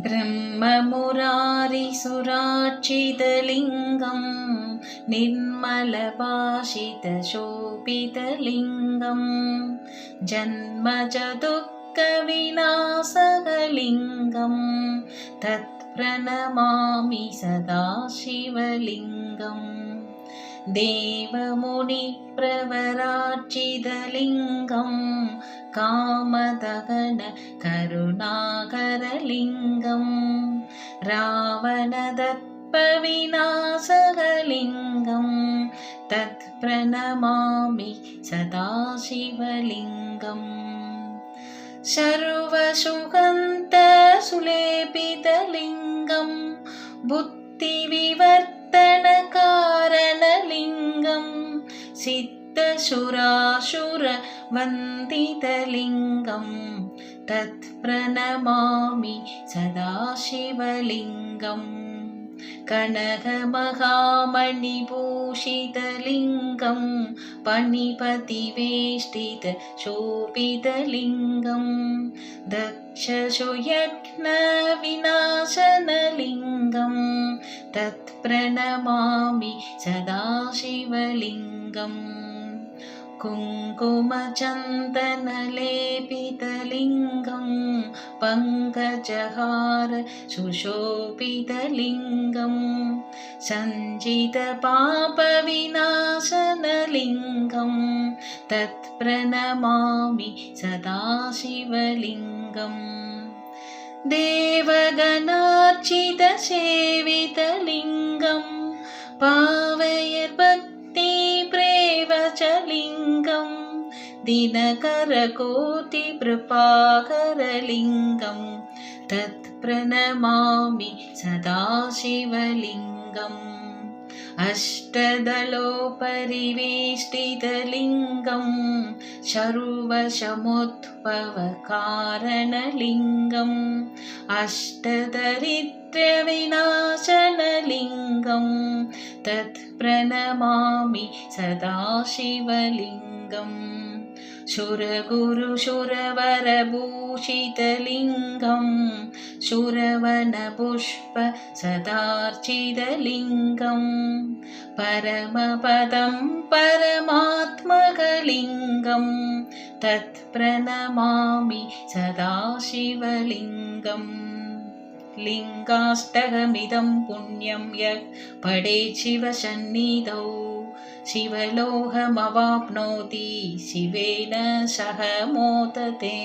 ब्रह्ममुरारिसुरार्चितलिङ्गं निर्मलभाषितशोभितलिङ्गं जन्मजदुःखविनाशकलिङ्गं तत्प्रणमामि सदा शिवलिङ्गम् देवमुनिप्रवरार्चितलिङ्गं कामदहन करुणाकरलिङ्गं रावणदर्पविनाशकलिङ्गं तत्प्रणमामि सदा शिवलिङ्गम् सर्वसुगन्धसुलेपितलिङ्गं बुद्धिविवर्तनकारणलिङ्गं सिद्धसुरासुरवन्दितलिङ्गं तत्प्रणमामि सदा शिवलिङ्गम् कनकमहामणिभूषितलिङ्गं पणिपतिवेष्टितशोभितलिङ्गं दक्षसुयज्ञविनाशनलिङ्गं तत्प्रणमामि सदा शिवलिङ्गम् कुङ्कुमचन्दनलेपितलिङ्गं पङ्कजहार सुशोभितलिङ्गं सञ्चितपापविनाशनलिङ्गं तत्प्रणमामि सदा शिवलिङ्गम् देवगणार्चितसेवितलिङ्गं पावयर्भक्तिप्रेवचलिङ्गं दिनकरकोटिप्रभाकरलिङ्गं तत्प्रणमामि सदा शिवलिङ्गम् अष्टदलोपरिवेष्टितलिङ्गं सर्वसमुद्भवकारणलिङ्गं अष्टदरिद्रविनाशनलिङ्गं तत्प्रणमामि सदा शिवलिङ्गम् सुरगुरुसुरवरभूषितलिङ्गं सुरवनपुष्पसदार्चितलिङ्गं परमपदं परमात्मकलिङ्गं तत्प्रणमामि सदा शिवलिङ्गम् लिङ्गाष्टकमिदं पुण्यं यः पठेत् शिवसन्निधौ शिवलोकमवाप्नोति शिवेन सह मोदते।